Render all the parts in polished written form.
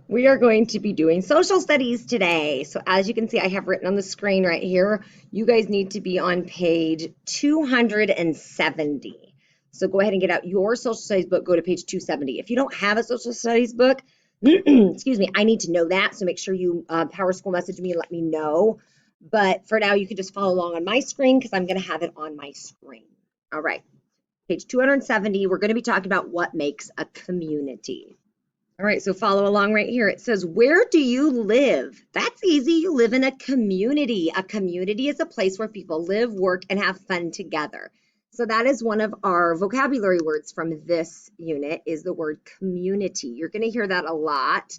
We are going to be doing social studies today. So as you can see, I have written on the screen right here, you guys need to be on page 270. So go ahead and get out your social studies book, go to page 270. If you don't have a social studies book, excuse me, I need to know that. So make sure you PowerSchool message me and let me know. But for now, you can just follow along on my screen because I'm going to have it on my screen. All right, page 270, we're going to be talking about what makes a community. All right, so follow along right here. It says, where do you live? That's easy. You live in a community. A community is a place where people live, work, and have fun together. So that is one of our vocabulary words from this unit is the word community. You're going to hear that a lot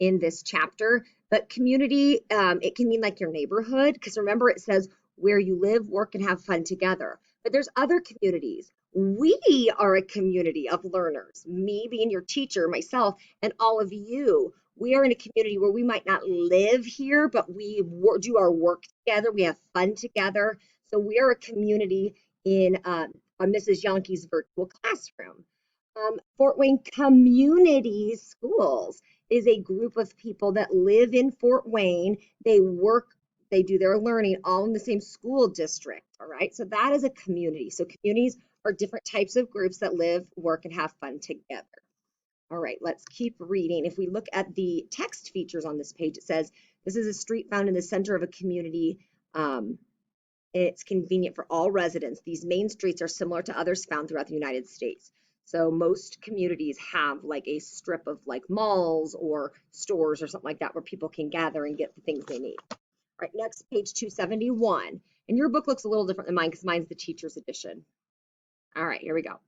in this chapter. But community, it can mean like your neighborhood, because remember it says where you live, work, and have fun together. But there's other communities. We are a community of learners, me being your teacher, myself, and all of you. We are in a community where we might not live here, but we do our work together. We have fun together. So we are a community in Mrs. Yonkey's virtual classroom. Fort Wayne Community Schools is a group of people that live in Fort Wayne. They work, they do their learning all in the same school district. All right, so that is a community. So communities are different types of groups that live, work, and have fun together. All right, let's keep reading. If we look at the text features on this page, it says, this is a street found in the center of a community. It's convenient for all residents. These main streets are similar to others found throughout the United States. So most communities have like a strip of like malls or stores or something like that where people can gather and get the things they need. All right, next, page 271. And your book looks a little different than mine because mine's the teacher's edition. All right, here we go.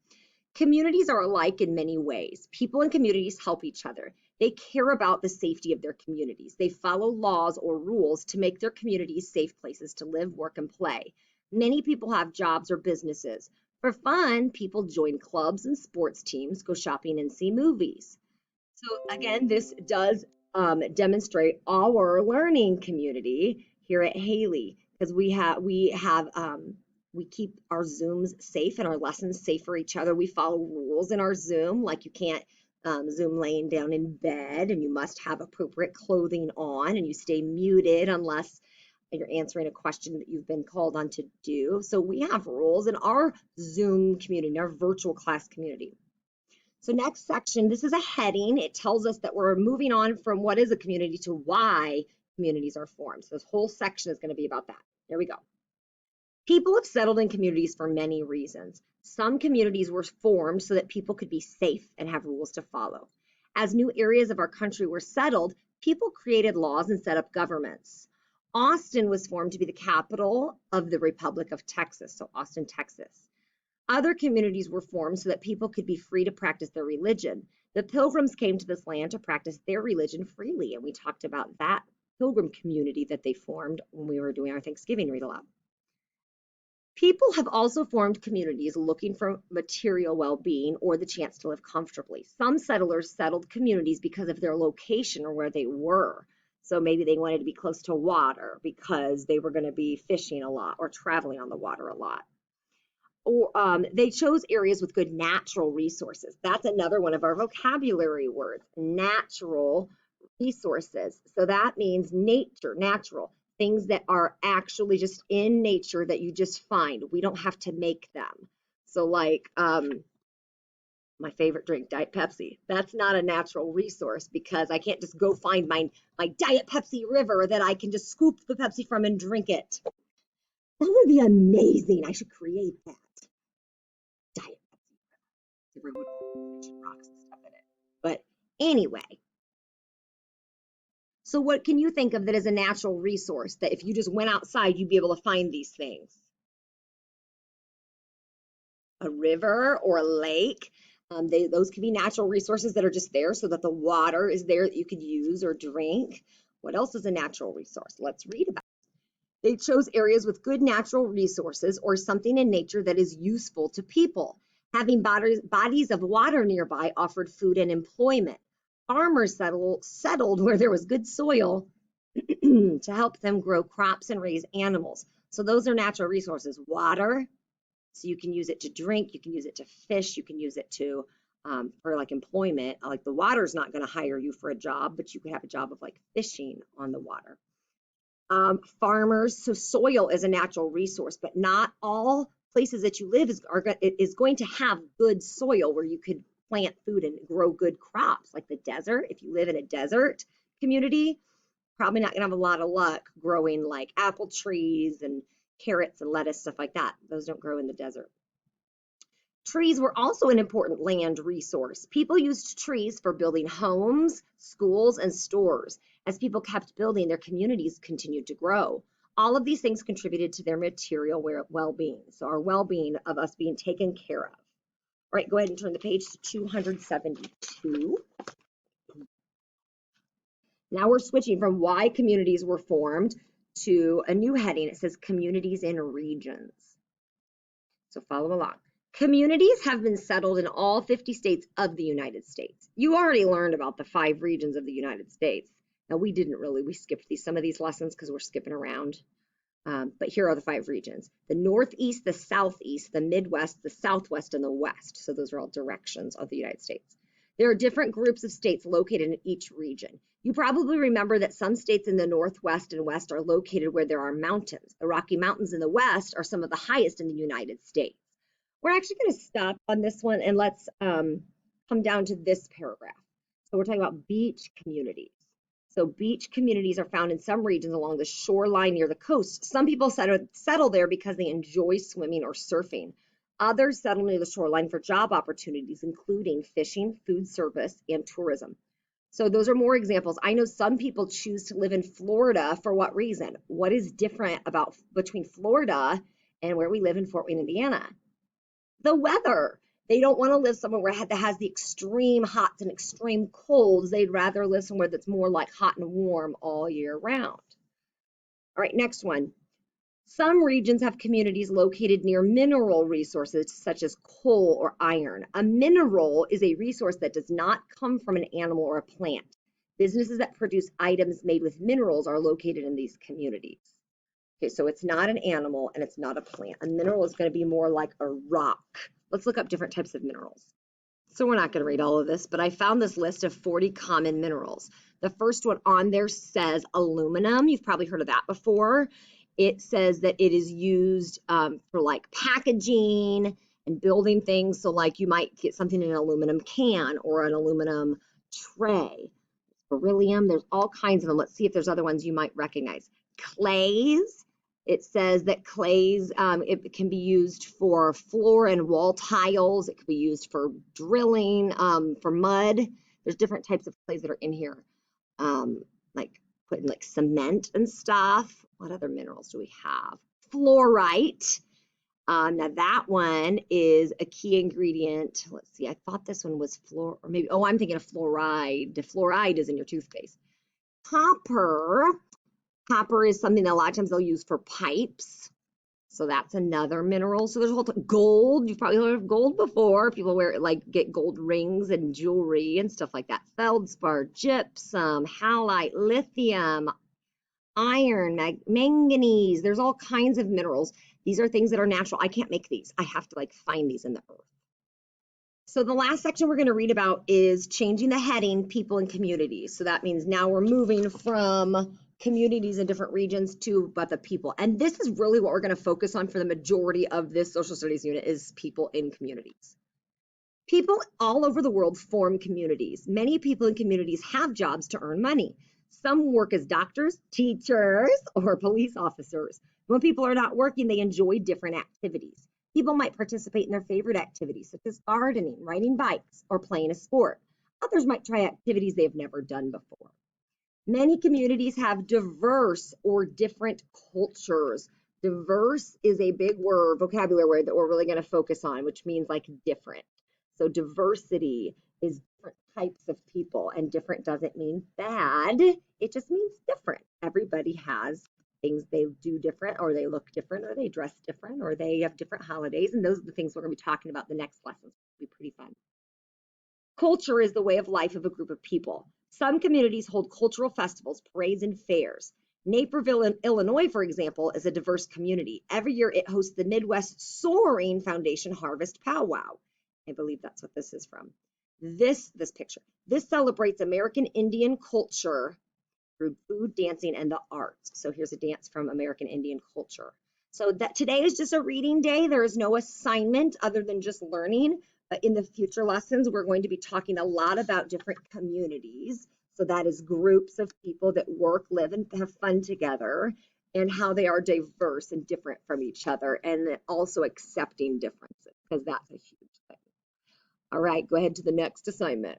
Communities are alike in many ways. People in communities help each other. They care about the safety of their communities. They follow laws or rules to make their communities safe places to live, work, and play. Many people have jobs or businesses. For fun, people join clubs and sports teams, go shopping, and see movies. So again, this does demonstrate our learning community here at Haley because we keep our Zooms safe and our lessons safe for each other. We follow rules in our Zoom, like you can't Zoom laying down in bed, and you must have appropriate clothing on, and you stay muted unless you're answering a question that you've been called on to do. So we have rules in our Zoom community, our virtual class community. So next section, this is a heading. It tells us that we're moving on from what is a community to why communities are formed. So this whole section is going to be about that. Here we go. People have settled in communities for many reasons. Some communities were formed so that people could be safe and have rules to follow. As new areas of our country were settled, people created laws and set up governments. Austin was formed to be the capital of the Republic of Texas, so Austin, Texas. Other communities were formed so that people could be free to practice their religion. The Pilgrims came to this land to practice their religion freely, and we talked about that Pilgrim community that they formed when we were doing our Thanksgiving read aloud. People have also formed communities looking for material well-being or the chance to live comfortably. Some settlers settled communities because of their location or where they were. So maybe they wanted to be close to water because they were going to be fishing a lot or traveling on the water a lot. Or they chose areas with good natural resources. That's another one of our vocabulary words, natural resources. So that means nature, natural, things that are actually just in nature that you just find. We don't have to make them. So like my favorite drink, Diet Pepsi. That's not a natural resource because I can't just go find my Diet Pepsi river that I can just scoop the Pepsi from and drink it. That would be amazing. I should create that. Diet Pepsi river with rocks and stuff in it. But anyway, so what can you think of that is a natural resource that if you just went outside, you'd be able to find these things? A river or a lake. Those can be natural resources that are just there so that the water is there that you could use or drink. What else is a natural resource? Let's read about it. They chose areas with good natural resources or something in nature that is useful to people. Having bodies of water nearby offered food and employment. Farmers settled where there was good soil to help them grow crops and raise animals. So those are natural resources. Water, so you can use it to drink, you can use it to fish, you can use it to for like employment. Like the water's not going to hire you for a job, but you could have a job of like fishing on the water. Farmers, so soil is a natural resource, but not all places that you live is going to have good soil where you could plant food and grow good crops. Like the desert, if you live in a desert community, probably not going to have a lot of luck growing like apple trees and carrots and lettuce, stuff like that. Those don't grow in the desert. Trees were also an important land resource. People used trees for building homes, schools, and stores. As people kept building, their communities continued to grow. All of these things contributed to their material well-being. So our well-being of us being taken care of. All right, go ahead and turn the page to 272. Now we're switching from why communities were formed to a new heading. It says communities in regions. So follow along. Communities have been settled in all 50 states of the United States. You already learned about the 5 regions of the United States. Now we didn't really, we skipped some of these lessons because we're skipping around. But here are the 5 regions: the Northeast, the Southeast, the Midwest, the Southwest, and the West. So those are all directions of the United States. There are different groups of states located in each region. You probably remember that some states in the Northwest and West are located where there are mountains. The Rocky Mountains in the West are some of the highest in the United States. We're actually going to stop on this one and let's come down to this paragraph. So we're talking about beach communities. So beach communities are found in some regions along the shoreline near the coast. Some people settle there because they enjoy swimming or surfing. Others settle near the shoreline for job opportunities, including fishing, food service, and tourism. So those are more examples. I know some people choose to live in Florida. For what reason? What is different between Florida and where we live in Fort Wayne, Indiana? The weather. They don't want to live somewhere that has the extreme hots and extreme colds. They'd rather live somewhere that's more like hot and warm all year round. All right, next one. Some regions have communities located near mineral resources such as coal or iron. A mineral is a resource that does not come from an animal or a plant. Businesses that produce items made with minerals are located in these communities. Okay, so it's not an animal and it's not a plant. A mineral is going to be more like a rock. Let's look up different types of minerals. So we're not going to read all of this, but I found this list of 40 common minerals. The first one on there says aluminum. You've probably heard of that before. It says that it is used for like packaging and building things. So like you might get something in an aluminum can or an aluminum tray. Beryllium, there's all kinds of them. Let's see if there's other ones you might recognize. Clays. It says that clays, it can be used for floor and wall tiles. It could be used for drilling, for mud. There's different types of clays that are in here, like putting like cement and stuff. What other minerals do we have? Fluorite. Now that one is a key ingredient. Let's see, I thought this one was or maybe, oh, I'm thinking of fluoride. The fluoride is in your toothpaste. Copper. Copper is something that a lot of times they'll use for pipes. So that's another mineral. So there's a whole gold. You've probably heard of gold before. People get gold rings and jewelry and stuff like that. Feldspar, gypsum, halite, lithium, iron, manganese. There's all kinds of minerals. These are things that are natural. I can't make these. I have to find these in the earth. So the last section we're going to read about is changing the heading, people and communities. So that means now we're moving from communities in different regions to but the people. And this is really what we're going to focus on for the majority of this social studies unit is people in communities. People all over the world form communities. Many people in communities have jobs to earn money. Some work as doctors, teachers, or police officers. When people are not working, they enjoy different activities. People might participate in their favorite activities, such as gardening, riding bikes, or playing a sport. Others might try activities they've never done before. Many communities have diverse or different cultures. Diverse is a big vocabulary word that we're really going to focus on, which means like different. So diversity is different types of people, and different doesn't mean bad. It just means different. Everybody has things they do different, or they look different, or they dress different, or they have different holidays. And those are the things we're going to be talking about the next lessons. It'll be pretty fun. Culture is the way of life of a group of people. Some communities hold cultural festivals, parades, and fairs. Naperville, Illinois, for example, is a diverse community. Every year it hosts the Midwest Soaring Foundation Harvest Powwow. I believe that's what this is from. This picture, this celebrates American Indian culture through food, dancing, and the arts. So here's a dance from American Indian culture. So that today is just a reading day. There is no assignment other than just learning. But in the future lessons, we're going to be talking a lot about different communities. So that is groups of people that work, live, and have fun together, and how they are diverse and different from each other, and also accepting differences, because that's a huge thing. All right, go ahead to the next assignment.